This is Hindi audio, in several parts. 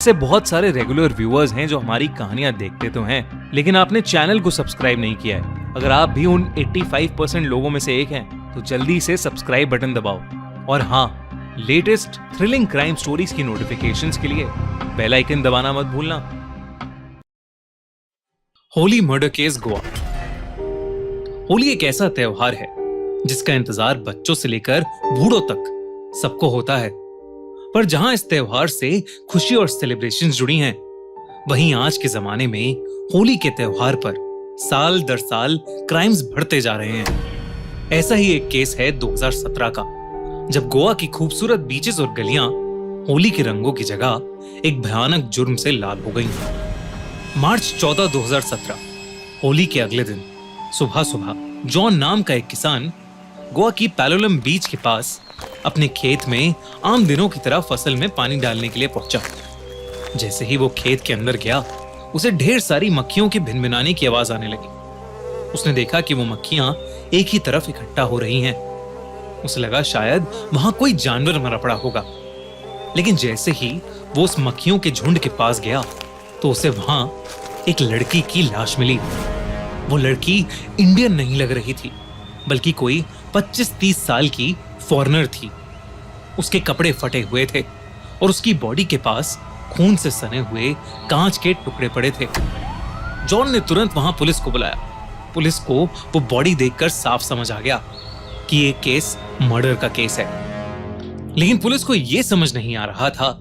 से बहुत सारे रेगुलर व्यूअर्स हैं जो हमारी कहानियां देखते तो हैं, लेकिन आपने चैनल को सब्सक्राइब नहीं किया है। अगर आप भी उन 85% लोगों में से एक हैं, तो जल्दी से सब्सक्राइब बटन दबाओ और हाँ, लेटेस्ट थ्रिलिंग क्राइम स्टोरीज की नोटिफिकेशंस के लिए बेल आइकन दबाना मत भूलना। Holi murder case Goa. होली एक ऐसा त्योहार है जिसका इंतजार बच्चों से लेकर बूढ़ों तक सबको होता है, पर जहां इस त्योहार से खुशी और सेलिब्रेशंस जुड़ी हैं, वहीं आज के जमाने में होली के त्योहार पर साल दर साल क्राइम्स बढ़ते जा रहे हैं। ऐसा ही एक केस है 2017 का, जब गोवा की खूबसूरत बीचेस और गलियां होली के रंगों की जगह एक भयानक जुर्म से लाल हो गईं। मार्च 14, 2017 होली के अगले दिन सुबह सुबह जॉन नाम का एक किसान गोवा की पैलोलम बीच के पास अपने खेत में आम दिनों की तरह फसल में पानी डालने के लिए पहुंचा। जैसे ही वो खेत के अंदर गया, उसे ढेर सारी मक्खियों के भिनभिनाने की आवाज आने लगी। उसने देखा कि वो मक्खियां एक ही तरफ इकट्ठा हो रही हैं। उसे लगा शायद वहां कोई जानवर मरा पड़ा होगा, लेकिन जैसे ही वो उस मक्खियों के झुंड के पास गया, तो उसे वहां एक लड़की की लाश मिली। वो लड़की इंडियन नहीं लग रही थी, बल्कि कोई 25-30 साल की फॉरेनर थी। उसके कपड़े फटे हुए थे और उसकी बॉडी के पास खून से सने हुए कांच के टुकड़े पड़े थे। जॉन ने तुरंत वहां पुलिस को बुलाया। पुलिस को वो बॉडी देखकर साफ समझ आ गया कि ये केस मर्डर का केस है। लेकिन पुलिस को यह समझ नहीं आ रहा था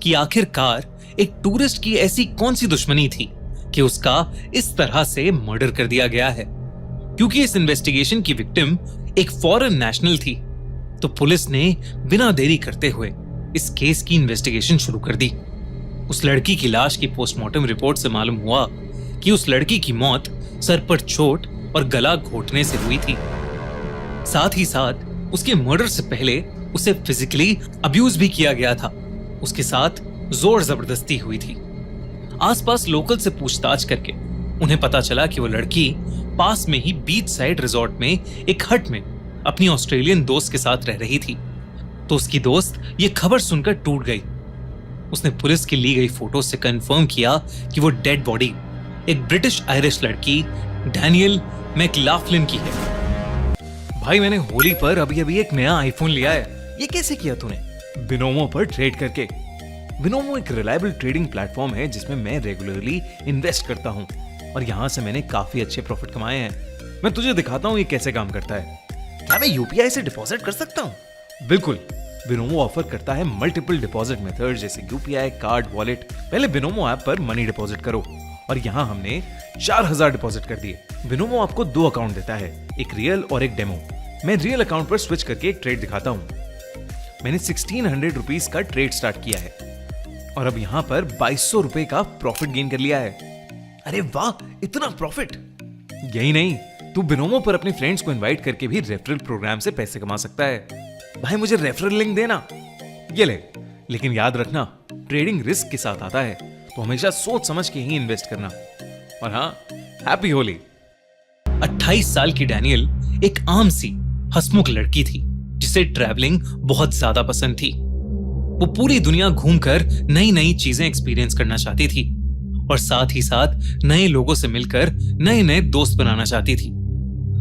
कि आखिरकार एक टूरिस्ट की ऐसी कौन सी दुश्मनी थी कि उसका इस तरह से मर्डर कर दिया गया है। क्योंकि इस इन्वेस्टिगेशन की विक्टिम एक फॉरेन नेशनल थी, तो पुलिस ने बिना देरी करते हुए इस केस की इन्वेस्टिगेशन शुरू कर दी। उस लड़की की लाश की पोस्टमार्टम रिपोर्ट से मालूम हुआ कि उस लड़की की मौत सर पर चोट और गला घोटने से हुई थी। साथ ही साथ उसके मर्डर से पहले उसे फिजिकली अब्यूज भी किया गया था। उसके साथ जोर जबरदस्ती हुई थी। आसपास लोकल से पूछताछ करके उन्हें पता चला कि वो लड़की पास में ही बीच साइड रिजॉर्ट में एक हट में अपनी ऑस्ट्रेलियन दोस्त के साथ रह रही थी। तो उसकी दोस्त ये खबर सुनकर टूट गई। उसने पुलिस की ली गई फोटो से कंफर्म किया कि वो डेड बॉडी एक ब्रिटिश आयरिश लड़की डैनियल मैकलाफ्लिन की है। भाई, मैंने होली पर अभी एक नया आईफोन लिया है। ये कैसे किया तूने? बिनोमो पर ट्रेड करके। बिनोमो एक रिलायबल ट्रेडिंग प्लेटफॉर्म है जिसमें मैं रेगुलरली इन्वेस्ट करता हूँ और यहाँ से मैंने काफी अच्छे प्रॉफिट कमाए हैं। मैं तुझे दिखाता हूँ ये कैसे काम करता है। क्या मैं यूपीआई से डिपॉजिट कर सकता हूँ? बिल्कुल। बिनोमो ऑफर करता है मल्टीपल डिपॉजिट मेथड जैसे यूपीआई, कार्ड, वॉलेट। पहले बिनोमो ऐप पर मनी डिपॉजिट करो और यहाँ हमने 4000 डिपॉजिट कर दिए। बिनोमो आपको 2 अकाउंट देता है, एक रियल और एक डेमो। मैं रियल अकाउंट पर स्विच करके एक ट्रेड दिखाता हूँ। मैंने 1600 रुपीज का ट्रेड स्टार्ट किया है और अब यहाँ पर 2200 रुपए का प्रॉफिट गेन कर लिया है। अरे वाह, इतना प्रॉफिट! यही नहीं, तू बिनोमो पर अपने फ्रेंड्स को इनवाइट करके भी रेफरल प्रोग्राम से पैसे कमा सकता है। भाई, मुझे रेफरल लिंक देना। ये ले, लेकिन याद रखना ट्रेडिंग रिस्क के साथ आता है, तो हमेशा सोच समझ के ही इन्वेस्ट करना। और हाँ, हैप्पी होली। 28 साल की डैनियल एक आम सी हंसमुख लड़की थी जिसे ट्रैवलिंग बहुत ज्यादा पसंद थी। वो पूरी दुनिया घूमकर नई नई चीजें एक्सपीरियंस करना चाहती थी और साथ ही साथ नए लोगों से मिलकर नए नए दोस्त बनाना चाहती थी।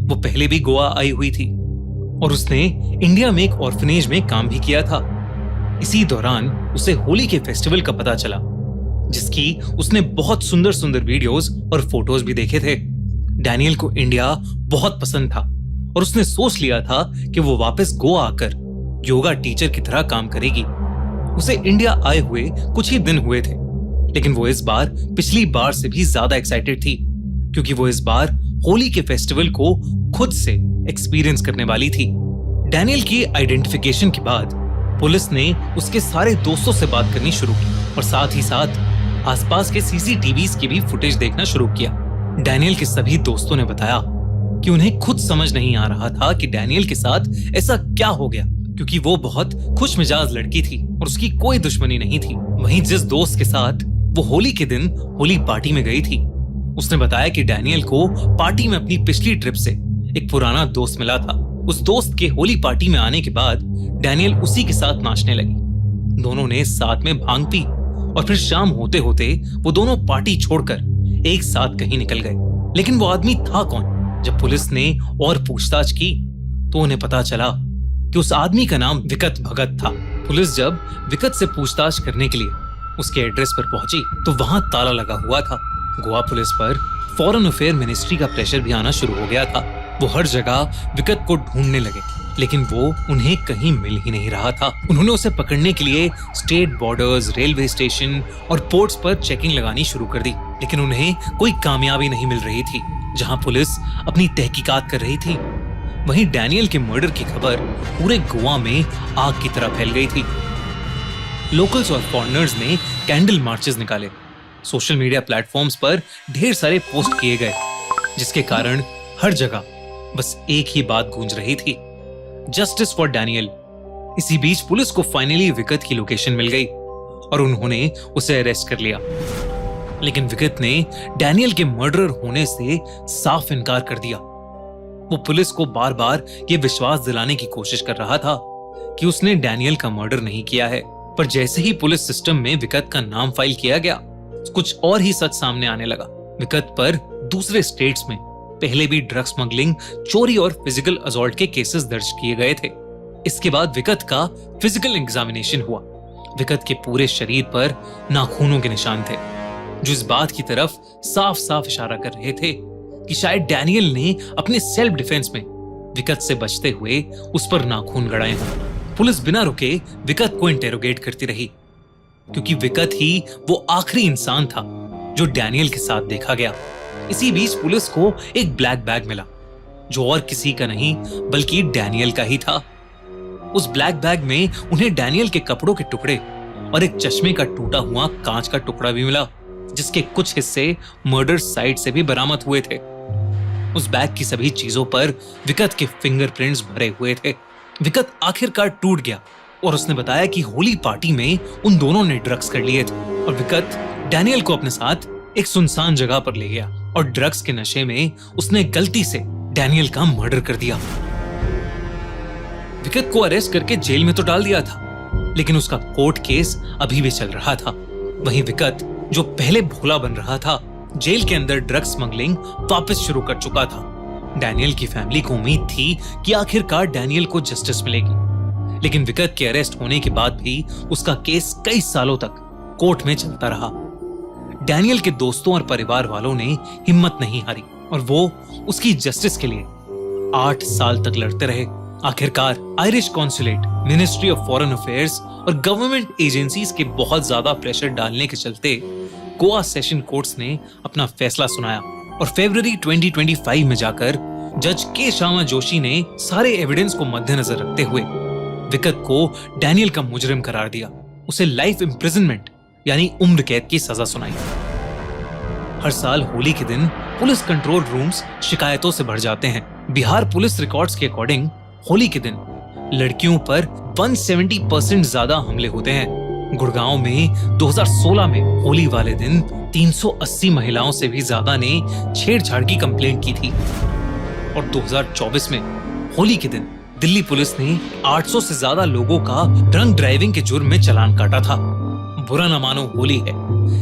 वो पहले भी गोवा आई हुई थी और उसने इंडिया में एक ऑर्फनेज में काम भी किया था। इसी दौरान उसे होली के फेस्टिवल का पता चला, जिसकी उसने बहुत सुंदर सुंदर वीडियोस और फोटोज भी देखे थे। डैनियल को इंडिया बहुत पसंद था और उसने सोच लिया था कि वो वापस गोवा आकर योगा टीचर की तरह काम करेगी। उसे इंडिया आए हुए कुछ ही दिन हुए थे, लेकिन वो इस बार पिछली बार से भी ज्यादा एक्साइटेड थी, क्योंकि वो इस बार होली के फेस्टिवल को खुद से एक्सपीरियंस करने वाली थी। डैनियल की आइडेंटिफिकेशन के बाद पुलिस ने उसके सारे दोस्तों से बात करनी शुरू की और साथ ही साथ आसपास के सीसीटीवीज की भी फुटेज देखना शुरू किया। डैनियल के सभी दोस्तों ने बताया कि उन्हें खुद समझ नहीं आ रहा था कि डैनियल के साथ ऐसा क्या हो गया, क्योंकि वो बहुत खुश मिजाज लड़की थी और उसकी कोई दुश्मनी नहीं थी। वहीं जिस दोस्त के साथ वो होली के दिन होली पार्टी में गई थी, उसने बताया कि डैनियल को पार्टी में अपनी पिछली ट्रिप से एक पुराना दोस्त मिला था। उस दोस्त के होली पार्टी में आने के बाद डैनियल उसी के साथ नाचने लगी। दोनों ने साथ में भांग पी और फिर शाम होते होते वो दोनों पार्टी छोड़कर एक साथ कहीं निकल गए। लेकिन वो आदमी था कौन? जब पुलिस ने और पूछताछ की तो उन्हें पता चला कि उस आदमी का नाम विकत भगत था। पुलिस जब विकत से पूछताछ करने के लिए उसके एड्रेस पर पहुंची तो वहां ताला लगा हुआ था। गोवा पुलिस पर फॉरेन अफेयर मिनिस्ट्री का प्रेशर भी आना शुरू हो गया था। वो हर जगह विकत को ढूंढने लगे, लेकिन वो उन्हें कहीं मिल ही नहीं रहा था। उन्होंने उसे पकड़ने के लिए स्टेट बॉर्डर्स, रेलवे स्टेशन और पोर्ट्स पर चेकिंग लगानी शुरू कर दी, लेकिन उन्हें कोई कामयाबी नहीं मिल रही थी। जहां पुलिस अपनी तहकीकात कर रही थी, वहीं डैनियल के मर्डर की खबर पूरे गोवा में आग की तरह फैल गई थी। लोकल्स और फॉरेनर्स ने कैंडल मार्चेस निकाले, सोशल मीडिया प्लेटफॉर्म्स पर ढेर सारे पोस्ट किए गए, जिसके कारण हर जगह बस एक ही बात गूंज रही थी, जस्टिस फॉर डैनियल। इसी बीच पुलिस को फाइनली विकत की लोकेशन मिल गई और उन्होंने उसे अरेस्ट कर लिया। लेकिन विकत ने डैनियल के मर्डरर होने से साफ इनकार कर दिया। वो पुलिस को बार बार ये विश्वास दिलाने की कोशिश कर रहा था कि उसने डैनियल का मर्डर नहीं किया है, पर जैसे ही पुलिस सिस्टम में विकत का नाम फाइल किया गया, कुछ और ही सच सामने आने लगा। विकत पर दूसरे स्टेट्स में पहले भी ड्रग स्मगलिंग, चोरी और फिजिकल असॉल्ट के केसेस दर्ज किए गए थे। इसके बाद विकत का फिजिकल एग्जामिनेशन हुआ। विकत के पूरे शरीर पर नाखूनों के निशान थे, जो इस बात की तरफ साफ साफ इशारा कर रहे थे कि शायद डैनियल ने अपने सेल्फ डिफेंस में विकत से बचते हुए उस पर नाखून गड़ाए हों। पुलिस बिना रुके विकत को इंटेरोगेट करती रही, क्योंकि विकत ही वो आखिरी इंसान था जो डैनियल के साथ देखा गया। इसी बीच पुलिस को एक ब्लैक बैग मिला, जो और किसी का नहीं बल्कि डैनियल का ही था। उस ब्लैक बैग में उन्हें डैनियल के कपड़ों के टुकड़े और एक चश्मे का टूटा हुआ कांच का टुकड़ा भी मिला, जिसके कुछ हिस्से मर्डर साइट से भी बरामद हुए थे। उस बैग की सभी चीजों पर विकत के फिंगरप्रिंट्स भरे हुए थे। विकत आखिरकार टूट गया और उसने बताया कि होली पार्टी में उन दोनों ने ड्रग्स कर लिए थे और विकत डैनियल को अपने साथ एक सुनसान जगह पर ले गया और ड्रग्स के नशे में उसने गलती से डैनियल का मर्डर कर दिया। विकत को अरेस्ट करके जेल में तो डाल दिया था, लेकिन उसका कोर्ट केस अभी भी चल रहा था। वहीं विकत, जो पहले भोला बन रहा था, जेल के अंदर ड्रग स्मगलिंग वापस शुरू कर चुका था। डैनियल की फैमिली को उम्मीद थी कि आखिरकार डैनियल को जस्टिस मिलेगी, लेकिन विकत के अरेस्ट होने के बाद भी उसका केस कई सालों तक कोर्ट में चलता रहा। डैनियल के दोस्तों और परिवार वालों ने हिम्मत नहीं हारी और वो उसकी जस्टिस के लिए 8 साल तक लड़ते रहे। आखिरकार Irish consulate, ministry of foreign affairs और गवर्नमेंट एजेंसीज के बहुत ज्यादा प्रेशर डालने के चलते गोवा सेशन कोर्ट्स ने अपना फैसला सुनाया और फरवरी 2025 में जाकर जज के शामा जोशी ने सारे एविडेंस को मद्देनजर रखते हुए विकत को डैनियल का मुजरिम करार दिया। उसे लाइफ इम्प्रिजनमेंट यानी उम्र कैद की सजा सुनाई। हर साल होली के दिन पुलिस कंट्रोल रूम्स शिकायतों से भर जाते हैं। बिहार पुलिस रिकॉर्ड्स के अकॉर्डिंग होली के दिन लड़कियों पर 170% ज्यादा हमले होते हैं। गुड़गांव में 2016 में होली वाले दिन 380 महिलाओं से भी ज्यादा ने छेड़छाड़ की कंप्लेंट की थी और 2024 में होली के दिन दिल्ली पुलिस ने 800 से ज्यादा लोगों का ड्रंक ड्राइविंग के जुर्म में चालान काटा था। बुरा न मानो होली है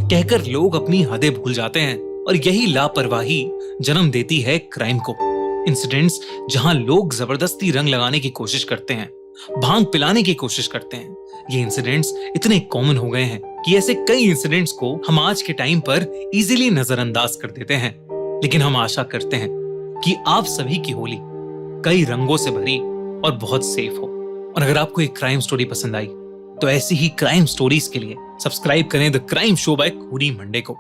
कहकर लोग अपनी हदें भूल जाते हैं और यही लापरवाही जन्म देती है क्राइम को। इंसिडेंट्स जहां लोग जबरदस्ती रंग लगाने की कोशिश करते हैं, भांग पिलाने की कोशिश करते हैं, ये इंसिडेंट्स इतने कॉमन हो गए हैं कि ऐसे कई इंसिडेंट्स को हम आज के टाइम पर इजीली नजरअंदाज कर देते हैं। लेकिन हम आशा करते हैं कि आप सभी की होली कई रंगों से भरी और बहुत सेफ हो। और अगर आपको एक क्राइम स्टोरी पसंद आई तो ऐसी ही क्राइम स्टोरीज के लिए सब्सक्राइब करें द क्राइम शो बाय खूनी मंडे को।